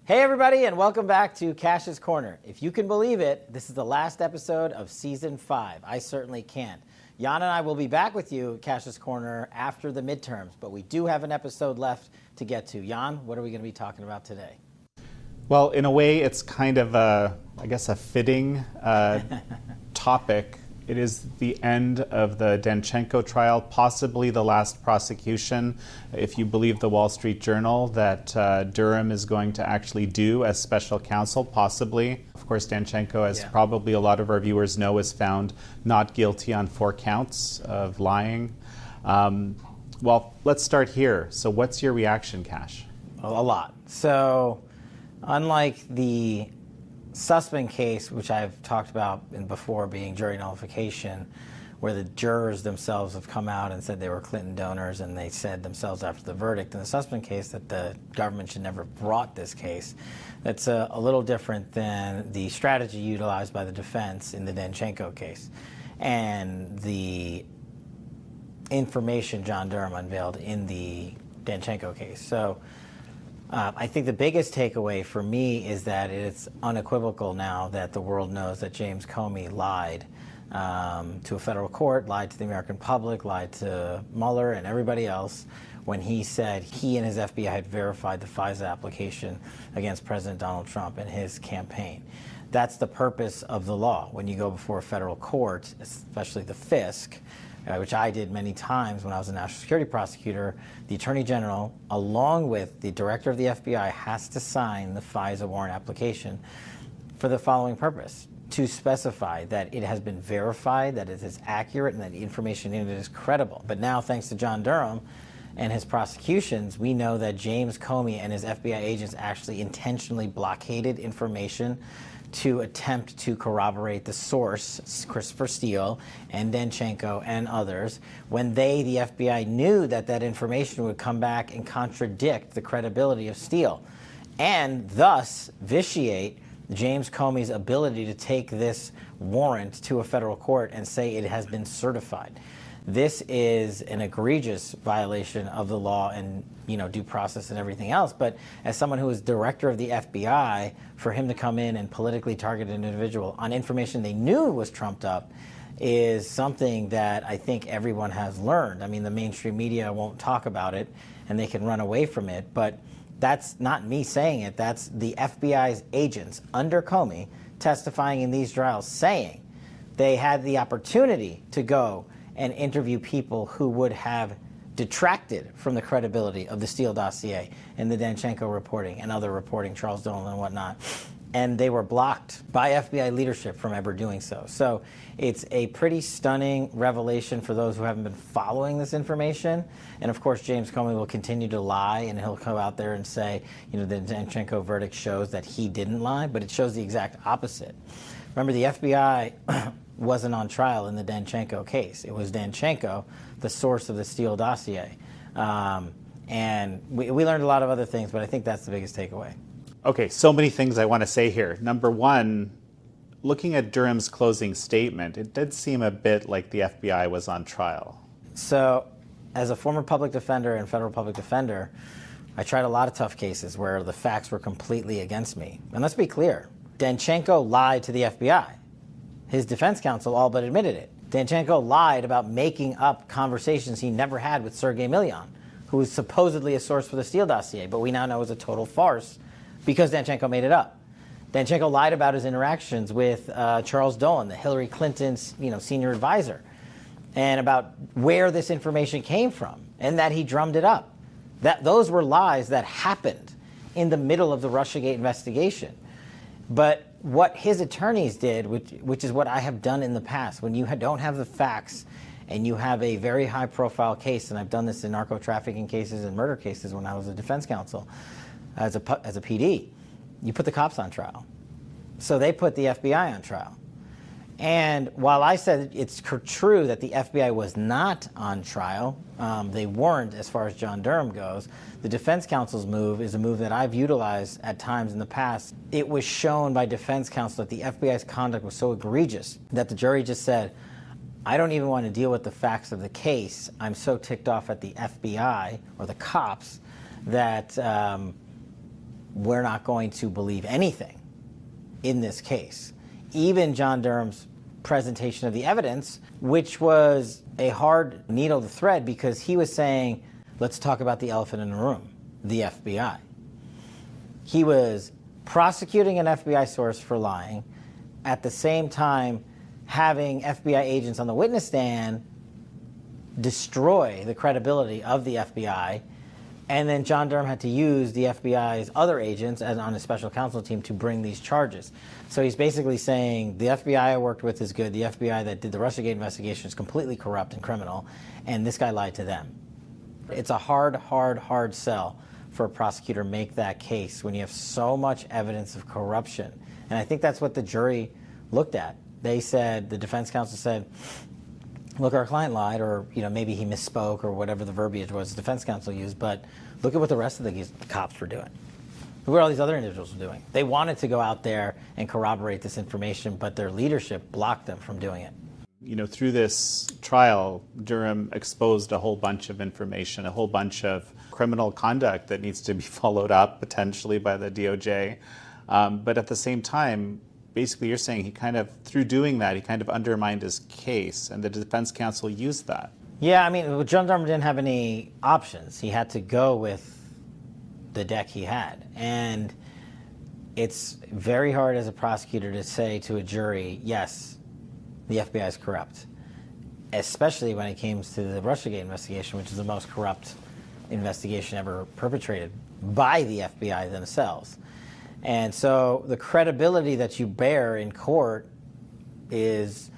Hey everybody, and welcome back to Cash's Corner. If you can believe it, this is the last episode of Season 5. I certainly can't. Jan and I will be back with you at Cash's Corner after the midterms, but we do have an episode left to get to. Jan, what are we going to be talking about today? Well, in a way, it's kind of a fitting topic. It is the end of the Danchenko trial, possibly the last prosecution, if you believe the Wall Street Journal, that Durham is going to actually do as special counsel, possibly. Of course, Danchenko, as probably a lot of our viewers know, is found not guilty on 4 counts of lying. Well, let's start here. So what's your reaction, Kash? A lot. So, unlike the Sussman case, which I've talked about before, being jury nullification, where the jurors themselves have come out and said they were Clinton donors, and they said themselves after the verdict in the Sussman case that the government should never have brought this case. That's a little different than the strategy utilized by the defense in the Danchenko case and the information John Durham unveiled in the Danchenko case. So I think the biggest takeaway for me is that it's unequivocal now that the world knows that James Comey lied to a federal court, lied to the American public, lied to Mueller and everybody else when he said he and his FBI had verified the FISA application against President Donald Trump and his campaign. That's the purpose of the law. When you go before a federal court, especially the FISC, which I did many times when I was a national security prosecutor, the Attorney General, along with the Director of the FBI, has to sign the FISA warrant application for the following purpose: to specify that it has been verified, that it is accurate, and that the information in it is credible. But now, thanks to John Durham and his prosecutions, we know that James Comey and his FBI agents actually intentionally blockaded information to attempt to corroborate the source, Christopher Steele and Danchenko and others, when they, the FBI, knew that that information would come back and contradict the credibility of Steele, and thus vitiate James Comey's ability to take this warrant to a federal court and say it has been certified. This is an egregious violation of the law and, due process and everything else. But as someone who is director of the FBI, for him to come in and politically target an individual on information they knew was trumped up is something that I think everyone has learned. I mean, the mainstream media won't talk about it and they can run away from it, but that's not me saying it. That's the FBI's agents under Comey testifying in these trials, saying they had the opportunity to go and interview people who would have detracted from the credibility of the Steele dossier and the Danchenko reporting and other reporting, Charles Dolan and whatnot. And they were blocked by FBI leadership from ever doing so. So it's a pretty stunning revelation for those who haven't been following this information. And of course, James Comey will continue to lie, and he'll come out there and say, the Danchenko verdict shows that he didn't lie, but it shows the exact opposite. Remember, the FBI wasn't on trial in the Danchenko case. It was Danchenko, the source of the Steele dossier. And we learned a lot of other things, but I think that's the biggest takeaway. Okay, so many things I want to say here. Number one, looking at Durham's closing statement, it did seem a bit like the FBI was on trial. So, as a former public defender and federal public defender, I tried a lot of tough cases where the facts were completely against me. And let's be clear, Danchenko lied to the FBI. His defense counsel all but admitted it. Danchenko lied about making up conversations he never had with Sergei Milyan, who was supposedly a source for the Steele dossier, but we now know is a total farce because Danchenko made it up. Danchenko lied about his interactions with Charles Dolan, the Hillary Clinton's senior advisor, and about where this information came from, and that he drummed it up. Those were lies that happened in the middle of the Russiagate investigation. But what his attorneys did, which is what I have done in the past, when you don't have the facts and you have a very high-profile case, and I've done this in narco-trafficking cases and murder cases when I was a defense counsel as a PD, you put the cops on trial. So they put the FBI on trial. And while I said it's true that the FBI was not on trial, they weren't as far as John Durham goes, the defense counsel's move is a move that I've utilized at times in the past. It was shown by defense counsel that the FBI's conduct was so egregious that the jury just said, I don't even want to deal with the facts of the case. I'm so ticked off at the FBI or the cops that we're not going to believe anything in this case. Even John Durham's presentation of the evidence, which was a hard needle to thread because he was saying, let's talk about the elephant in the room, the FBI. He was prosecuting an FBI source for lying, at the same time having FBI agents on the witness stand destroy the credibility of the FBI. And then John Durham had to use the FBI's other agents as on his special counsel team to bring these charges. So he's basically saying the FBI I worked with is good. The FBI that did the Russiagate investigation is completely corrupt and criminal, and this guy lied to them. It's a hard sell for a prosecutor to make that case when you have so much evidence of corruption. And I think that's what the jury looked at. They said, the defense counsel said, look, our client lied, or maybe he misspoke, or whatever the verbiage was the defense counsel used, but look at what the rest of the cops were doing. Look what all these other individuals were doing. They wanted to go out there and corroborate this information, but their leadership blocked them from doing it. Through this trial, Durham exposed a whole bunch of information, a whole bunch of criminal conduct that needs to be followed up potentially by the DOJ. But at the same time, basically you're saying through doing that, he kind of undermined his case, and the defense counsel used that. Yeah, John Durham didn't have any options. He had to go with the deck he had. And it's very hard as a prosecutor to say to a jury, yes, the FBI is corrupt, especially when it comes to the Russiagate investigation, which is the most corrupt investigation ever perpetrated by the FBI themselves. And so the credibility that you bear in court is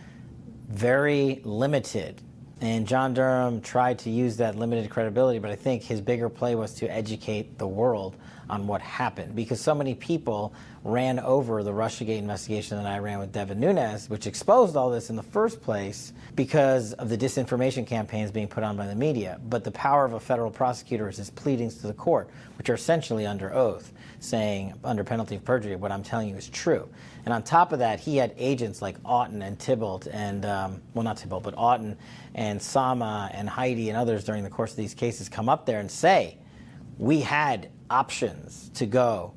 very limited. And John Durham tried to use that limited credibility, but I think his bigger play was to educate the world on what happened, because so many people ran over the Russiagate investigation that I ran with Devin Nunes, which exposed all this in the first place because of the disinformation campaigns being put on by the media. But the power of a federal prosecutor is his pleadings to the court, which are essentially under oath, saying under penalty of perjury, what I'm telling you is true. And on top of that, he had agents like Auten and Tybalt and, not Tybalt, but Auten and Sama and Heidi and others during the course of these cases come up there and say, we had options to go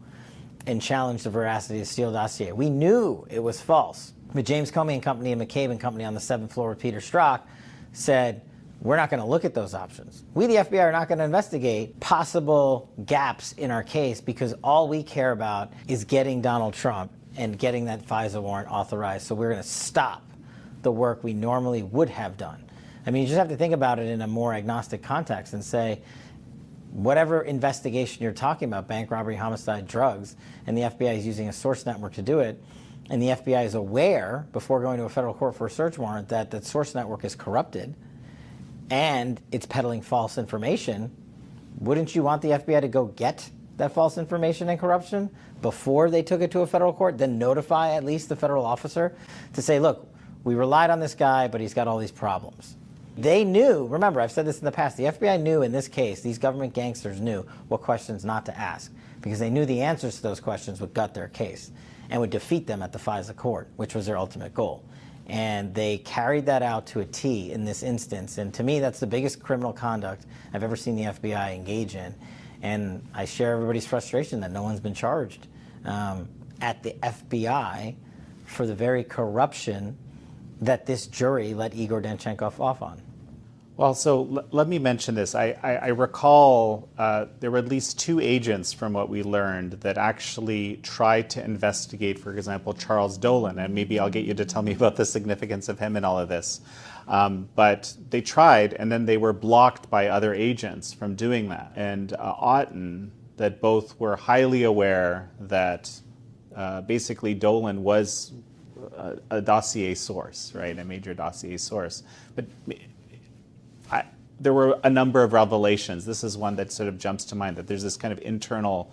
and challenge the veracity of the Steele dossier. We knew it was false. But James Comey and Company and McCabe and Company on the 7th floor with Peter Strzok said, we're not going to look at those options. We, the FBI, are not going to investigate possible gaps in our case because all we care about is getting Donald Trump and getting that FISA warrant authorized. So we're going to stop the work we normally would have done. You just have to think about it in a more agnostic context and say, whatever investigation you're talking about, bank robbery, homicide, drugs, and the FBI is using a source network to do it, and the FBI is aware before going to a federal court for a search warrant that that source network is corrupted and it's peddling false information, wouldn't you want the FBI to go get that false information and corruption before they took it to a federal court, then notify at least the federal officer to say, look, we relied on this guy, but he's got all these problems. They knew, remember, I've said this in the past, the FBI knew in this case, these government gangsters knew what questions not to ask because they knew the answers to those questions would gut their case and would defeat them at the FISA court, which was their ultimate goal. And they carried that out to a T in this instance. And to me, that's the biggest criminal conduct I've ever seen the FBI engage in. And I share everybody's frustration that no one's been charged at the FBI for the very corruption that this jury let Igor Danchenko off on. Well, so let me mention this. I recall there were at least 2 agents from what we learned that actually tried to investigate, for example, Charles Dolan, and maybe I'll get you to tell me about the significance of him in all of this. But they tried, and then they were blocked by other agents from doing that. And Auten, that both were highly aware that basically Dolan was a dossier source, right, a major dossier source. But there were a number of revelations. This is one that sort of jumps to mind, that there's this kind of internal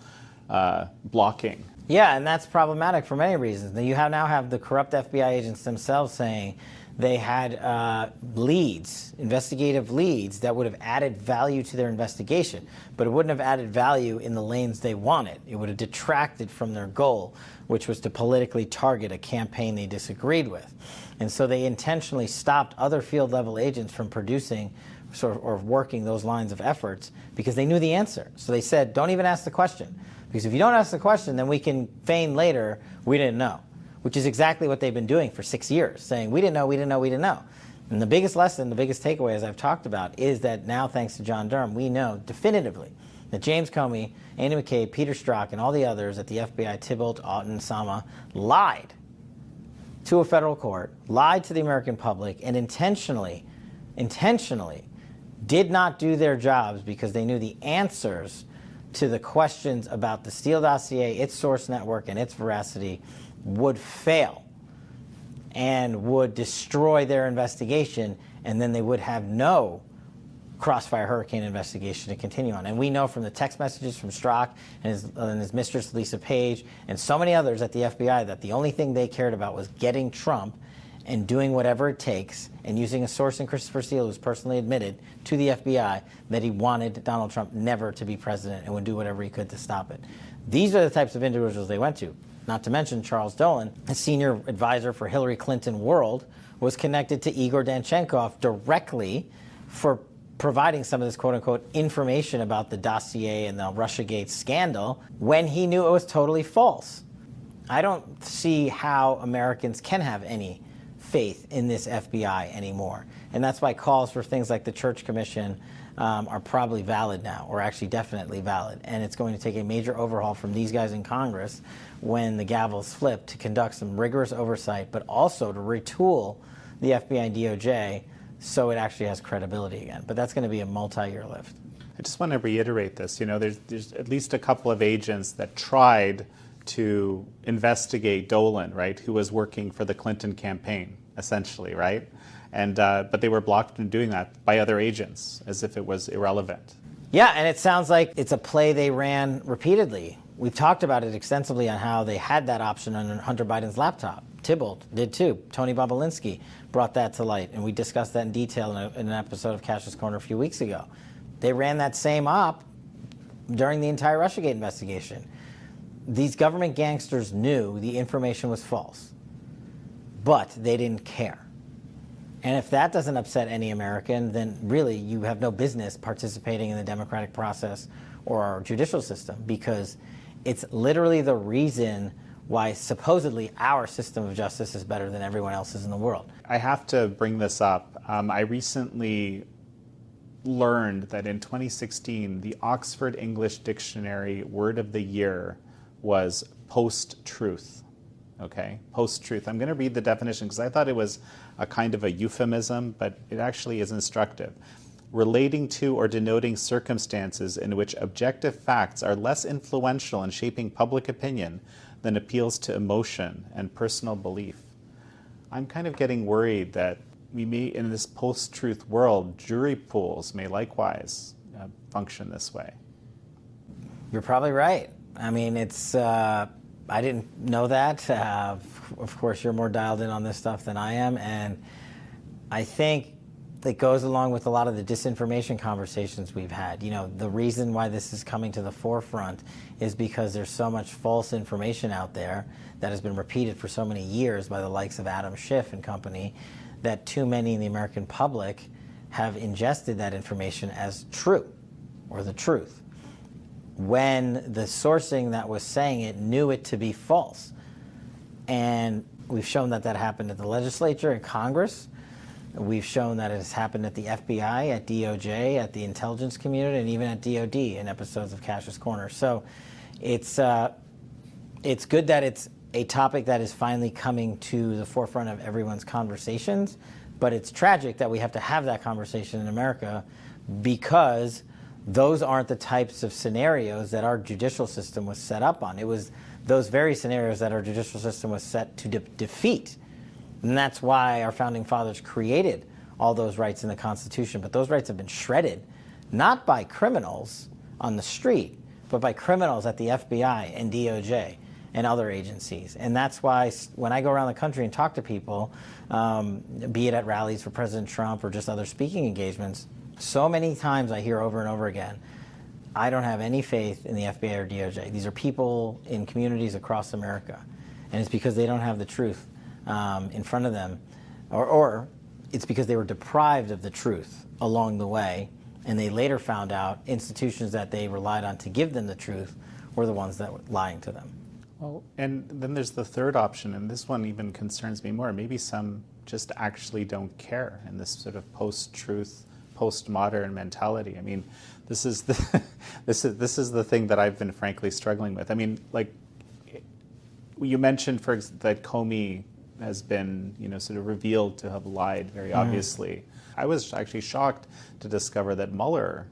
blocking. Yeah, and that's problematic for many reasons. You now have the corrupt FBI agents themselves saying they had leads, investigative leads, that would have added value to their investigation, but it wouldn't have added value in the lanes they wanted. It would have detracted from their goal, which was to politically target a campaign they disagreed with. And so they intentionally stopped other field-level agents from producing or working those lines of efforts because they knew the answer. So they said, don't even ask the question, Because if you don't ask the question, then we can feign later we didn't know, which is exactly what they've been doing for 6 years, saying we didn't know, we didn't know, we didn't know. And the biggest lesson, the biggest takeaway, as I've talked about, is that now, thanks to John Durham, we know definitively that James Comey, Andy McCabe, Peter Strzok, and all the others at the FBI, Thibault, Auten, Sama, lied to a federal court, lied to the American public, and intentionally did not do their jobs because they knew the answers to the questions about the Steele dossier, its source network, and its veracity would fail and would destroy their investigation, and then they would have no Crossfire Hurricane investigation to continue on. And we know from the text messages from Strzok and his mistress, Lisa Page, and so many others at the FBI that the only thing they cared about was getting Trump and doing whatever it takes and using a source in Christopher Steele, who's personally admitted to the FBI that he wanted Donald Trump never to be president and would do whatever he could to stop it. These are the types of individuals they went to. Not to mention Charles Dolan, a senior advisor for Hillary Clinton World, was connected to Igor Danchenko directly for providing some of this quote-unquote information about the dossier and the Russiagate scandal when he knew it was totally false. I don't see how Americans can have any faith in this FBI anymore. And that's why calls for things like the Church Commission are probably valid now, or actually definitely valid. And it's going to take a major overhaul from these guys in Congress when the gavel's flipped to conduct some rigorous oversight, but also to retool the FBI and DOJ so it actually has credibility again. But that's going to be a multi-year lift. I just want to reiterate this. You know, there's at least a couple of agents that tried to investigate Dolan, right, who was working for the Clinton campaign, essentially, right? And but they were blocked from doing that by other agents, as if it was irrelevant. Yeah, and it sounds like it's a play they ran repeatedly. We've talked about it extensively on how they had that option on Hunter Biden's laptop. Thibault did too. Tony Bobulinski brought that to light, and we discussed that in detail in an episode of Cash's Corner a few weeks ago. They ran that same op during the entire Russiagate investigation. These government gangsters knew the information was false, but they didn't care. And if that doesn't upset any American, then really you have no business participating in the democratic process or our judicial system, because it's literally the reason why supposedly our system of justice is better than everyone else's in the world. I have to bring this up. I recently learned that in 2016, the Oxford English Dictionary word of the year was post-truth. Okay, post-truth. I'm going to read the definition because I thought it was a kind of a euphemism, but it actually is instructive. Relating to or denoting circumstances in which objective facts are less influential in shaping public opinion than appeals to emotion and personal belief. I'm kind of getting worried that we may, in this post-truth world, jury pools may likewise function this way. You're probably right. I mean, it's, I didn't know that. Of course, you're more dialed in on this stuff than I am. And I think it goes along with a lot of the disinformation conversations we've had. You know, the reason why this is coming to the forefront is because there's so much false information out there that has been repeated for so many years by the likes of Adam Schiff and company, that too many in the American public have ingested that information as true or the truth, when the sourcing that was saying it knew it to be false. And we've shown that that happened at the legislature and Congress. We've shown that it has happened at the FBI, at DOJ, at the intelligence community, and even at DOD in episodes of Cash's Corner. So it's good that it's a topic that is finally coming to the forefront of everyone's conversations, but it's tragic that we have to have that conversation in America, because those aren't the types of scenarios that our judicial system was set up on. It was those very scenarios that our judicial system was set to defeat. And that's why our founding fathers created all those rights in the Constitution. But those rights have been shredded, not by criminals on the street, but by criminals at the FBI and DOJ and other agencies. And that's why when I go around the country and talk to people, be it at rallies for President Trump or just other speaking engagements, so many times I hear over and over again, I don't have any faith in the FBI or DOJ. These are people in communities across America. And it's because they don't have the truth in front of them, or it's because they were deprived of the truth along the way, and they later found out institutions that they relied on to give them the truth were the ones that were lying to them. Well, and then there's the third option, and this one even concerns me more. Maybe some just actually don't care in this sort of post-truth, postmodern mentality. I mean, this is the this is the thing that I've been frankly struggling with. I mean, like you mentioned, that Comey has been, sort of revealed to have lied very obviously. I was actually shocked to discover that Mueller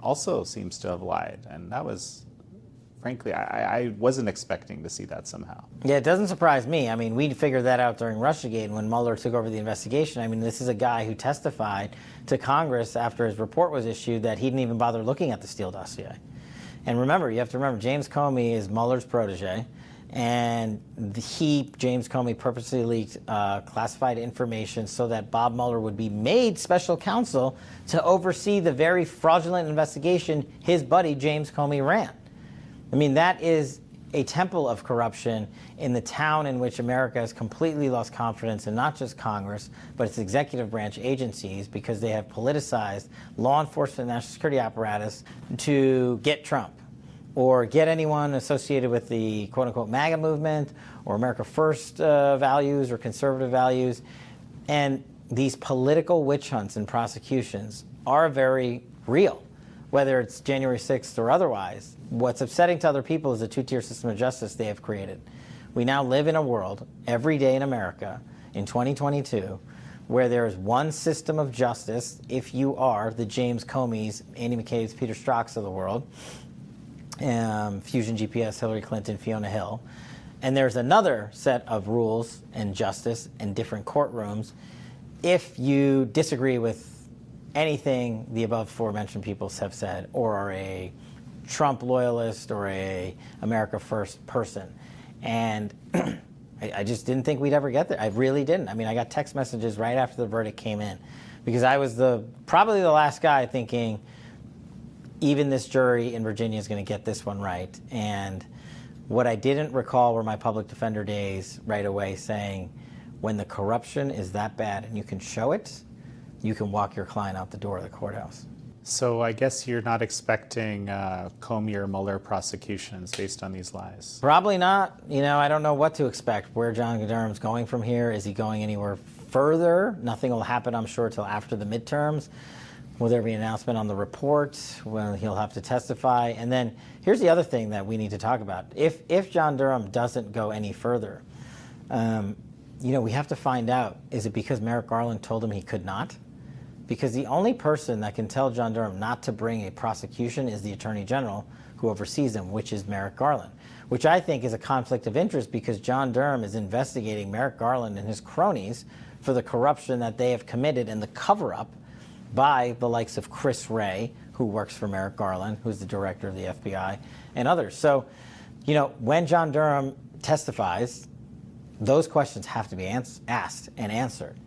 also seems to have lied, and that was, frankly, I wasn't expecting to see that somehow. Yeah, it doesn't surprise me. I mean, we figured that out during Russiagate when Mueller took over the investigation. I mean, this is a guy who testified to Congress after his report was issued that he didn't even bother looking at the Steele dossier. And remember, you have to remember, James Comey is Mueller's protege, and James Comey, purposely leaked classified information so that Bob Mueller would be made special counsel to oversee the very fraudulent investigation his buddy James Comey ran. I mean, that is a temple of corruption in the town in which America has completely lost confidence in not just Congress, but its executive branch agencies, because they have politicized law enforcement and national security apparatus to get Trump or get anyone associated with the quote-unquote MAGA movement or America First values or conservative values. And these political witch hunts and prosecutions are very real, whether it's January 6th or otherwise. What's upsetting to other people is the two-tier system of justice they have created. We now live in a world, every day in America, in 2022, where there is one system of justice if you are the James Comeys, Andy McCabe's, Peter Strzok's of the world, Fusion GPS, Hillary Clinton, Fiona Hill. And there's another set of rules and justice in different courtrooms if you disagree with anything the above aforementioned people have said, or are a Trump loyalist or a America First person. And I just didn't think we'd ever get there. I really didn't. I mean, I got text messages right after the verdict came in, because I was probably the last guy thinking even this jury in Virginia is going to get this one right. And what I didn't recall were my public defender days right away saying, when the corruption is that bad and you can show it, you can walk your client out the door of the courthouse. So I guess you're not expecting Comey or Mueller prosecutions based on these lies? Probably not. I don't know what to expect, where John Durham's going from here. Is he going anywhere further? Nothing will happen, I'm sure, till after the midterms. Will there be an announcement on the report? Well, he'll have to testify. And then here's the other thing that we need to talk about. If John Durham doesn't go any further, we have to find out, is it because Merrick Garland told him he could not? Because the only person that can tell John Durham not to bring a prosecution is the Attorney General who oversees him, which is Merrick Garland, which I think is a conflict of interest, because John Durham is investigating Merrick Garland and his cronies for the corruption that they have committed and the cover-up by the likes of Chris Wray, who works for Merrick Garland, who's the director of the FBI, and others. So, when John Durham testifies, those questions have to be asked and answered.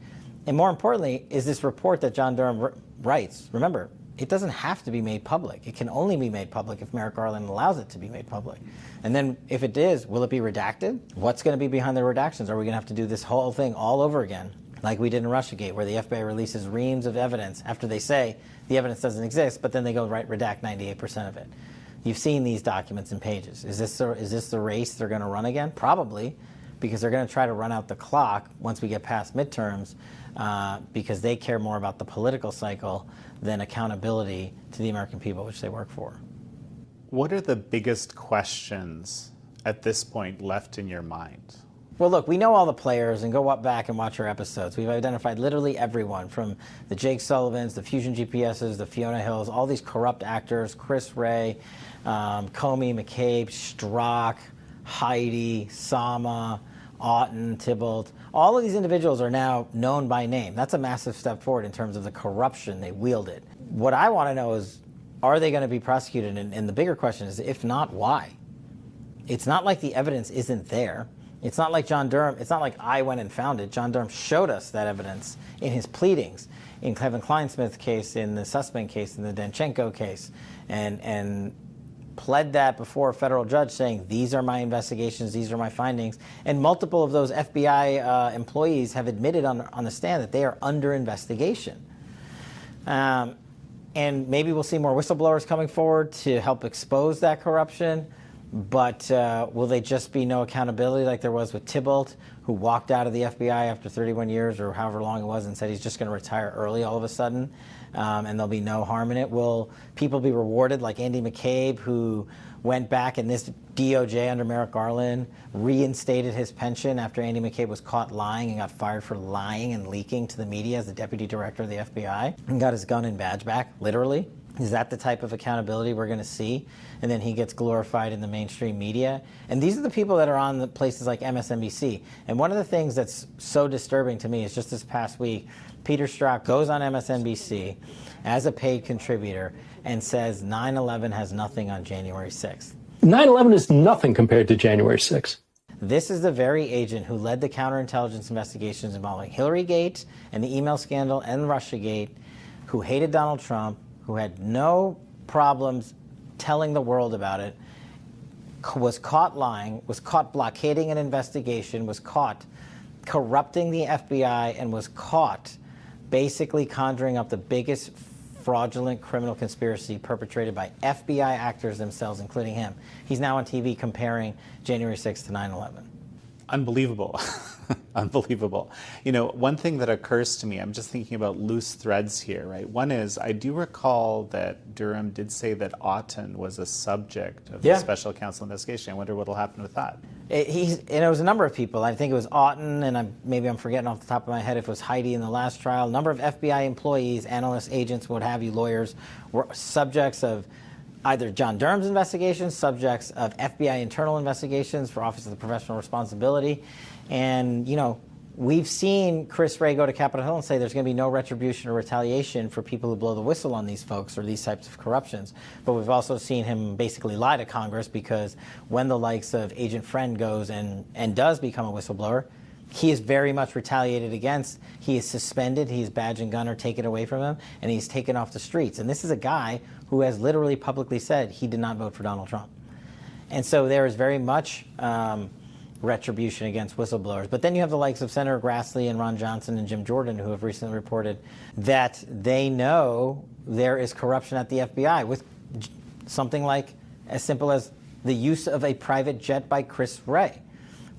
And more importantly, is this report that John Durham writes, remember, it doesn't have to be made public. It can only be made public if Merrick Garland allows it to be made public. And then if it is, will it be redacted? What's going to be behind the redactions? Are we going to have to do this whole thing all over again, like we did in Russiagate, where the FBI releases reams of evidence after they say the evidence doesn't exist, but then they go redact 98% of it? You've seen these documents in pages. Is this the race they're going to run again? Probably, because they're going to try to run out the clock once we get past midterms, because they care more about the political cycle than accountability to the American people, which they work for. What are the biggest questions at this point left in your mind? Well, look, we know all the players, and go back and watch our episodes. We've identified literally everyone, from the Jake Sullivans, the Fusion GPSs, the Fiona Hills, all these corrupt actors, Chris Wray, Comey, McCabe, Strzok, Heidi, Sama, Auten, Tybalt. All of these individuals are now known by name. That's a massive step forward in terms of the corruption they wielded. What I want to know is, are they going to be prosecuted? And the bigger question is, if not, why? It's not like the evidence isn't there. It's not like John Durham, it's not like I went and found it. John Durham showed us that evidence in his pleadings, in Kevin Kleinsmith's case, in the Sussman case, in the Danchenko case, and pled that before a federal judge, saying, these are my investigations, these are my findings. And multiple of those FBI employees have admitted on the stand that they are under investigation. And maybe we'll see more whistleblowers coming forward to help expose that corruption. But will they just be no accountability like there was with Thibault, who walked out of the FBI after 31 years or however long it was and said he's just going to retire early all of a sudden, and there'll be no harm in it? Will people be rewarded like Andy McCabe, who went back and this DOJ under Merrick Garland reinstated his pension after Andy McCabe was caught lying and got fired for lying and leaking to the media as the deputy director of the FBI and got his gun and badge back, literally? Is that the type of accountability we're going to see? And then he gets glorified in the mainstream media. And these are the people that are on the places like MSNBC. And one of the things that's so disturbing to me is just this past week, Peter Strzok goes on MSNBC as a paid contributor and says 9/11 has nothing on January 6th. 9/11 is nothing compared to January 6th. This is the very agent who led the counterintelligence investigations involving Hillarygate and the email scandal and Russiagate, who hated Donald Trump, who had no problems telling the world about it, was caught lying, was caught blockading an investigation, was caught corrupting the FBI, and was caught basically conjuring up the biggest fraudulent criminal conspiracy perpetrated by FBI actors themselves, including him. He's now on TV comparing January 6th to 9/11. Unbelievable. Unbelievable. You know, one thing that occurs to me, I'm just thinking about loose threads here, right? One is, I do recall that Durham did say that Auten was a subject of the special counsel investigation. I wonder what will happen with that. It was a number of people. I think it was Auten, and maybe I'm forgetting off the top of my head if it was Heidi in the last trial. A number of FBI employees, analysts, agents, what have you, lawyers, were subjects of either John Durham's investigations, subjects of FBI internal investigations for Office of the Professional Responsibility. And, you know, we've seen Chris Wray go to Capitol Hill and say there's going to be no retribution or retaliation for people who blow the whistle on these folks or these types of corruptions. But we've also seen him basically lie to Congress, because when the likes of Agent Friend goes and does become a whistleblower, he is very much retaliated against. He is suspended. His badge and gun are taken away from him, and he's taken off the streets. And this is a guy who has literally publicly said he did not vote for Donald Trump. And so there is very much retribution against whistleblowers. But then you have the likes of Senator Grassley and Ron Johnson and Jim Jordan, who have recently reported that they know there is corruption at the FBI with something like as simple as the use of a private jet by Chris Wray.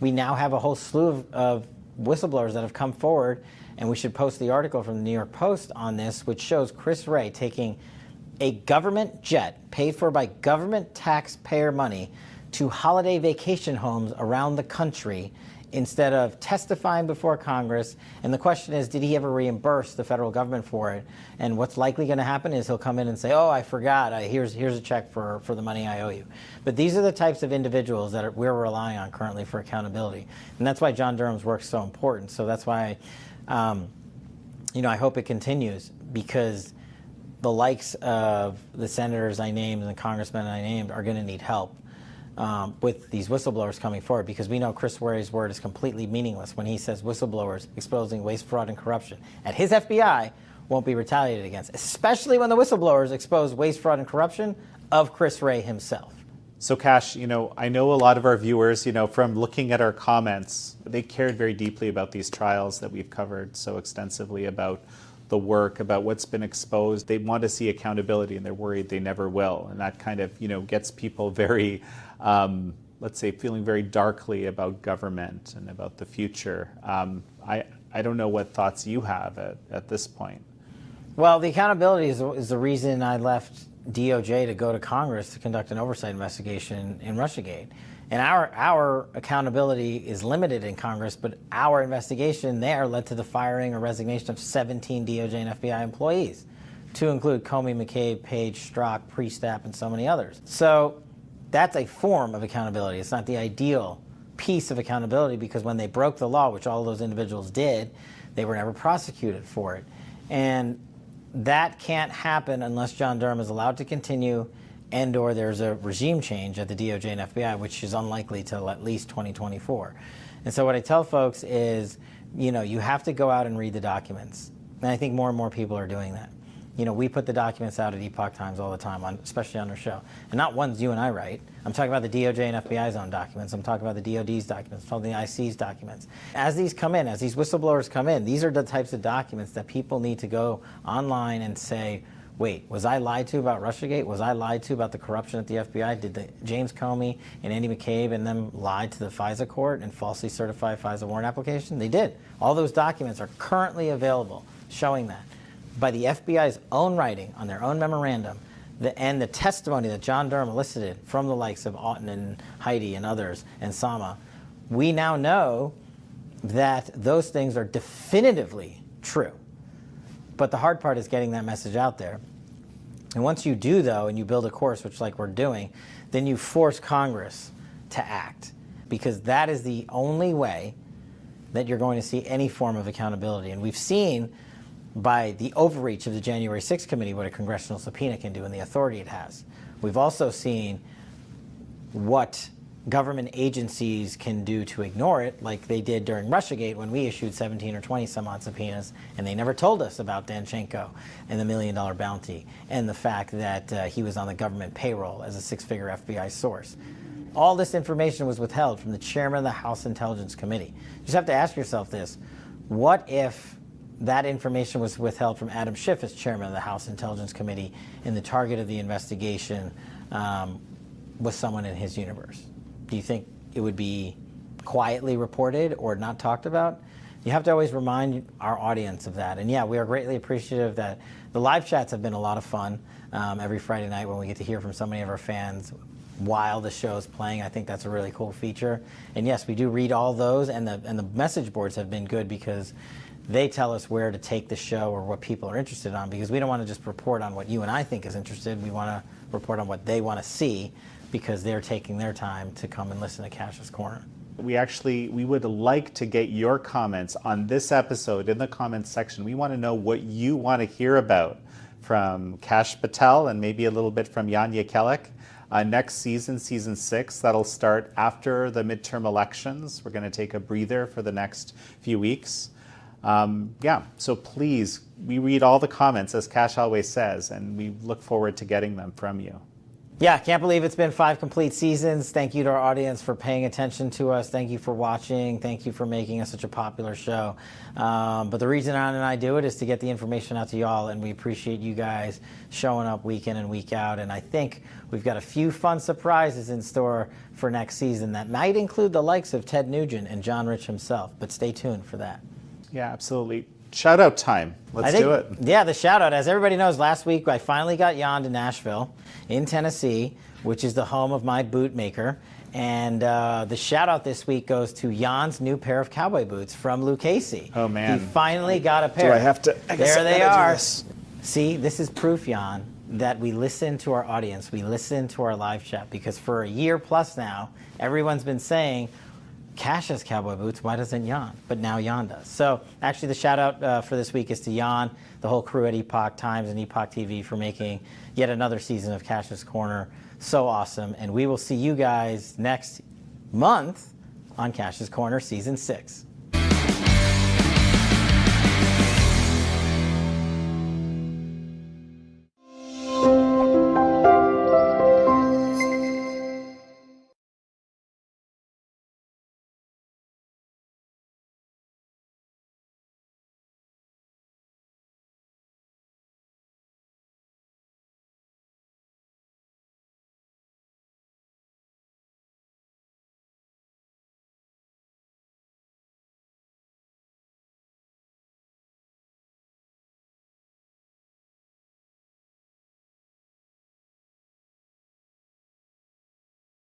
We now have a whole slew of whistleblowers that have come forward, and we should post the article from the New York Post on this, which shows Chris Wray taking a government jet paid for by government taxpayer money to holiday vacation homes around the country instead of testifying before Congress. And the question is, did he ever reimburse the federal government for it? And what's likely going to happen is he'll come in and say, oh, I forgot. Here's a check for the money I owe you. But these are the types of individuals that we're relying on currently for accountability. And that's why John Durham's work is so important. So that's why, I hope it continues, because the likes of the senators I named and the congressmen I named are going to need help with these whistleblowers coming forward, because we know Chris Wray's word is completely meaningless when he says whistleblowers exposing waste, fraud, and corruption at his FBI won't be retaliated against, especially when the whistleblowers expose waste, fraud, and corruption of Chris Wray himself. So Kash, I know a lot of our viewers, from looking at our comments, they cared very deeply about these trials that we've covered so extensively, about the work, about what's been exposed. They want to see accountability, and they're worried they never will. And that kind of, gets people very, let's say, feeling very darkly about government and about the future. I don't know what thoughts you have at this point. Well, the accountability is the reason I left DOJ to go to Congress to conduct an oversight investigation in Russiagate. And our accountability is limited in Congress, but our investigation there led to the firing or resignation of 17 DOJ and FBI employees, to include Comey, McCabe, Page, Strzok, Priestap, and so many others. So that's a form of accountability. It's not the ideal piece of accountability, because when they broke the law, which all of those individuals did, they were never prosecuted for it. And that can't happen unless John Durham is allowed to continue, and or there's a regime change at the DOJ and FBI, which is unlikely till at least 2024. And so what I tell folks is, you have to go out and read the documents. And I think more and more people are doing that. We put the documents out at Epoch Times all the time, especially on our show. And not ones you and I write. I'm talking about the DOJ and FBI's own documents. I'm talking about the DOD's documents. I'm talking about the IC's documents. As these come in, as these whistleblowers come in, these are the types of documents that people need to go online and say, wait, was I lied to about Russiagate? Was I lied to about the corruption at the FBI? Did James Comey and Andy McCabe and them lie to the FISA court and falsely certify FISA warrant application? They did. All those documents are currently available showing that. By the FBI's own writing on their own memorandum, and the testimony that John Durham elicited from the likes of Auten and Heidi and others and Sama, we now know that those things are definitively true. But the hard part is getting that message out there. And once you do, though, and you build a course, which like we're doing, then you force Congress to act, because that is the only way that you're going to see any form of accountability. And we've seen by the overreach of the January 6th committee what a congressional subpoena can do and the authority it has. We've also seen what government agencies can do to ignore it, like they did during Russiagate when we issued 17 or 20 some odd subpoenas, and they never told us about Danchenko and the $1 million bounty and the fact that he was on the government payroll as a 6-figure FBI source. All this information was withheld from the chairman of the House Intelligence Committee. You just have to ask yourself this: what if that information was withheld from Adam Schiff as chairman of the House Intelligence Committee, and the target of the investigation was someone in his universe? Do you think it would be quietly reported or not talked about? You have to always remind our audience of that. And yeah, we are greatly appreciative that the live chats have been a lot of fun every Friday night when we get to hear from so many of our fans while the show is playing. I think that's a really cool feature. And yes, we do read all those, and the message boards have been good because they tell us where to take the show or what people are interested on, because we don't want to just report on what you and I think is interested. We want to report on what they want to see, because they're taking their time to come and listen to Kash's Corner. We would like to get your comments on this episode in the comments section. We want to know what you want to hear about from Kash Patel and maybe a little bit from Jan Jekielek. Next season, season 6, that'll start after the midterm elections. We're going to take a breather for the next few weeks. So please, we read all the comments, as Kash always says, and we look forward to getting them from you. Yeah, can't believe it's been 5 complete seasons. Thank you to our audience for paying attention to us. Thank you for watching. Thank you for making us such a popular show. But the reason Anna and I do it is to get the information out to y'all, and we appreciate you guys showing up week in and week out. And I think we've got a few fun surprises in store for next season that might include the likes of Ted Nugent and John Rich himself. But stay tuned for that. Yeah, absolutely. Shout out time. Let's do it. Yeah, the shout out. As everybody knows, last week I finally got Jan to Nashville in Tennessee, which is the home of my boot maker. And the shout out this week goes to Jan's new pair of cowboy boots from Lucchese. Oh, man. He finally got a pair. Do I have to? I guess there they I are. do this. See, this is proof, Jan, that we listen to our audience. We listen to our live chat, because for a year plus now, everyone's been saying, Kash has cowboy boots, why doesn't Jan? But now Jan does. So actually the shout out for this week is to Jan, the whole crew at Epoch Times and Epoch TV for making yet another season of Kash's Corner so awesome. And we will see you guys next month on Kash's Corner Season 6.